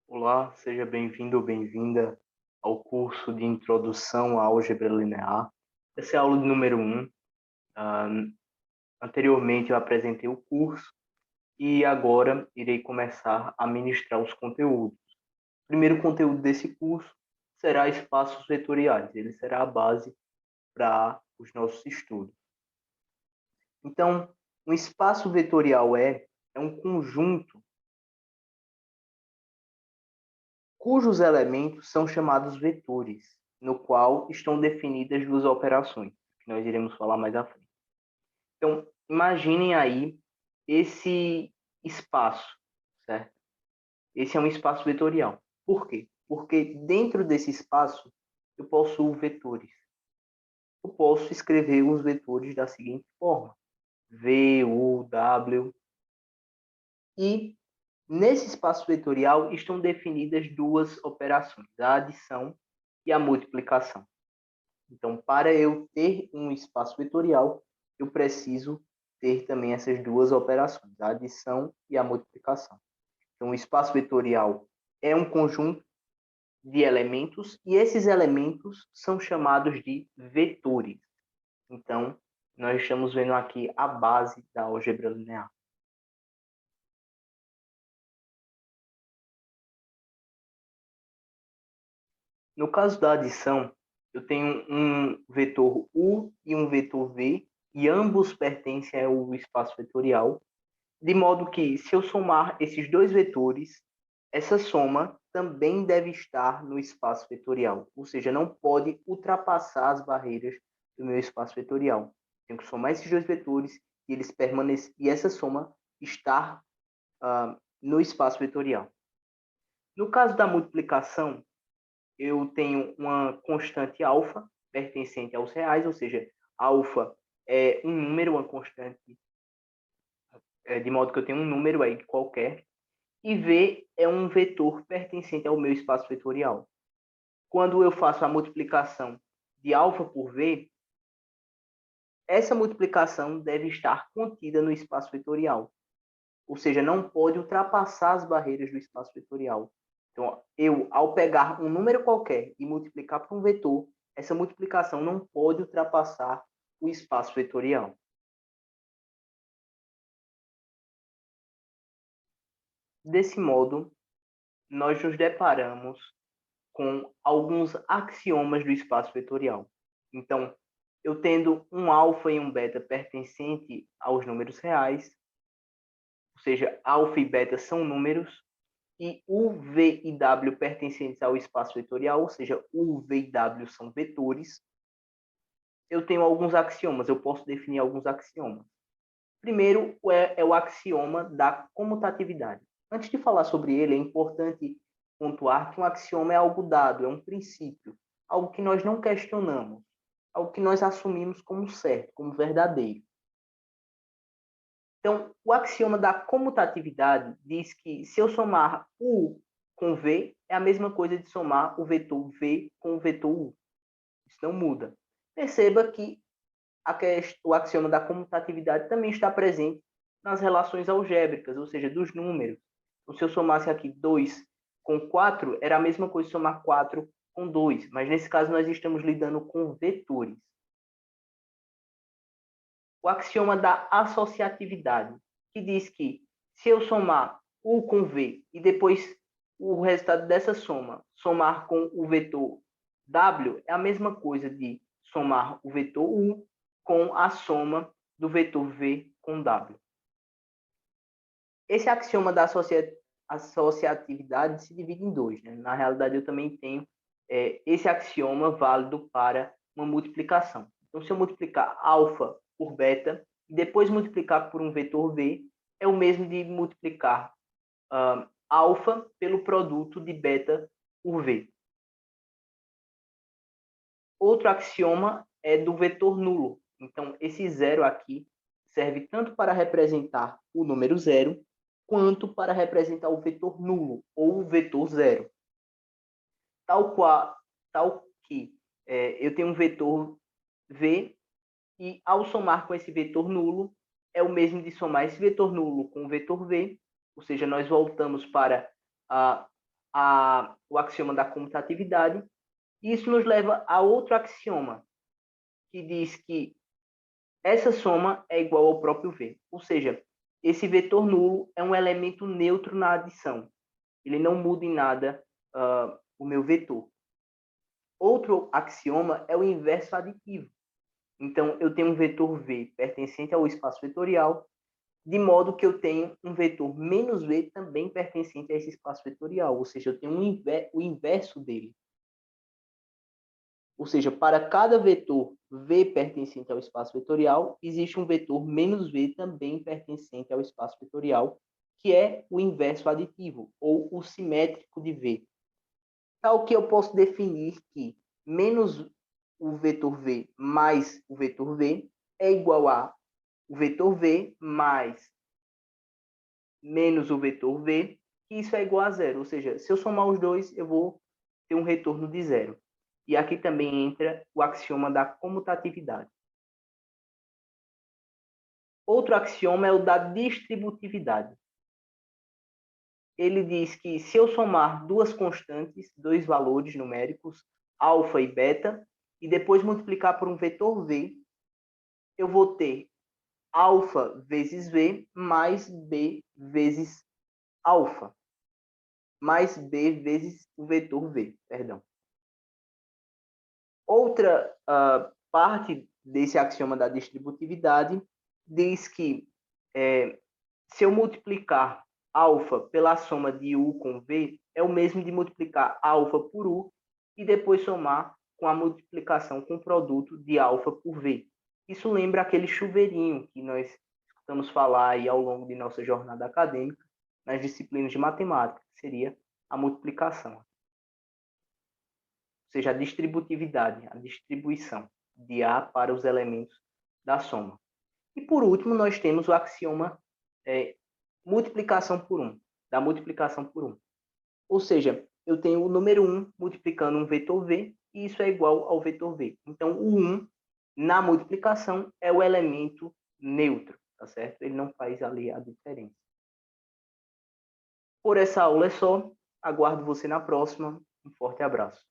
Olá, seja bem-vindo ou bem-vinda ao curso de Introdução à Álgebra Linear. Essa é a aula número 1. Ah, Anteriormente eu apresentei o curso e agora irei começar a ministrar os conteúdos. O primeiro conteúdo desse curso será espaços vetoriais. Ele será a base para os nossos estudos. Então, um espaço vetorial é um conjunto cujos elementos são chamados vetores, no qual estão definidas duas operações, que nós iremos falar mais à frente. Então, imaginem aí esse espaço, certo? Esse é um espaço vetorial. Por quê? Porque dentro desse espaço eu possuo vetores. Eu posso escrever os vetores da seguinte forma: V, U, W. E nesse espaço vetorial estão definidas duas operações, a adição e a multiplicação. Então, para eu ter um espaço vetorial, eu preciso ter também essas duas operações, a adição e a multiplicação. Então, o espaço vetorial é um conjunto de elementos e esses elementos são chamados de vetores. Então, nós estamos vendo aqui a base da álgebra linear. No caso da adição, eu tenho um vetor U e um vetor V, e ambos pertencem ao espaço vetorial, de modo que, se eu somar esses dois vetores, essa soma também deve estar no espaço vetorial, ou seja, não pode ultrapassar as barreiras do meu espaço vetorial. Tenho que somar esses dois vetores e eles permanecem, e essa soma estar no espaço vetorial. No caso da multiplicação, eu tenho uma constante alfa pertencente aos reais, ou seja, alfa é um número, uma constante, de modo que eu tenho um número aí qualquer, e V é um vetor pertencente ao meu espaço vetorial. Quando eu faço a multiplicação de alfa por V, essa multiplicação deve estar contida no espaço vetorial, ou seja, não pode ultrapassar as barreiras do espaço vetorial. Então, eu, ao pegar um número qualquer e multiplicar por um vetor, essa multiplicação não pode ultrapassar o espaço vetorial. Desse modo, nós nos deparamos com alguns axiomas do espaço vetorial. Então, eu tendo um alfa e um beta pertencente aos números reais, ou seja, alfa e beta são números, e U, V e W pertencentes ao espaço vetorial, ou seja, U, V e W são vetores, eu tenho alguns axiomas, eu posso definir alguns axiomas. Primeiro é o axioma da comutatividade. Antes de falar sobre ele, é importante pontuar que um axioma é algo dado, é um princípio, algo que nós não questionamos, algo que nós assumimos como certo, como verdadeiro. Então, o axioma da comutatividade diz que se eu somar U com V, é a mesma coisa de somar o vetor V com o vetor U. Isso não muda. Perceba que o axioma da comutatividade também está presente nas relações algébricas, ou seja, dos números. Então, se eu somasse aqui 2 com 4, era a mesma coisa de somar 4 com 2, mas nesse caso nós estamos lidando com vetores. O axioma da associatividade, que diz que se eu somar U com V e depois o resultado dessa soma somar com o vetor W, é a mesma coisa de somar o vetor U com a soma do vetor V com W. Esse axioma da associatividade se divide em dois. Né? Na realidade, eu também tenho esse axioma válido para uma multiplicação. Então, se eu multiplicar alfa por beta e depois multiplicar por um vetor V, é o mesmo de multiplicar alfa pelo produto de beta por V. Outro axioma é do vetor nulo. Então, esse zero aqui serve tanto para representar o número zero, quanto para representar o vetor nulo, ou o vetor zero. Tal que eu tenho um vetor V, e ao somar com esse vetor nulo, é o mesmo de somar esse vetor nulo com o vetor V, ou seja, nós voltamos para o axioma da comutatividade. E isso nos leva a outro axioma, que diz que essa soma é igual ao próprio V. Ou seja, esse vetor nulo é um elemento neutro na adição. Ele não muda em nada o meu vetor. Outro axioma é o inverso aditivo. Então, eu tenho um vetor V pertencente ao espaço vetorial, de modo que eu tenho um vetor menos V também pertencente a esse espaço vetorial, ou seja, eu tenho o inverso dele. Ou seja, para cada vetor V pertencente ao espaço vetorial, existe um vetor menos V também pertencente ao espaço vetorial, que é o inverso aditivo, ou o simétrico de V. Tal que eu posso definir que menos o vetor V mais o vetor V é igual a o vetor V mais menos o vetor V, que isso é igual a zero. Ou seja, se eu somar os dois, eu vou ter um retorno de zero. E aqui também entra o axioma da comutatividade. Outro axioma é o da distributividade. Ele diz que se eu somar duas constantes, dois valores numéricos, alfa e beta, e depois multiplicar por um vetor V, eu vou ter alfa vezes V mais B vezes alfa, mais B vezes o vetor V, perdão. Outra parte desse axioma da distributividade diz que se eu multiplicar alfa pela soma de U com V, é o mesmo de multiplicar alfa por U e depois somar com a multiplicação com o produto de alfa por V. Isso lembra aquele chuveirinho que nós escutamos falar aí ao longo de nossa jornada acadêmica nas disciplinas de matemática, que seria a multiplicação. Ou seja, a distributividade, a distribuição de A para os elementos da soma. E por último, nós temos o axioma multiplicação por 1, da multiplicação por 1. Ou seja, eu tenho o número 1 multiplicando um vetor V, e isso é igual ao vetor V. Então, o 1 na multiplicação é o elemento neutro, tá certo? Ele não faz ali a diferença. Por essa aula é só. Aguardo você na próxima. Um forte abraço.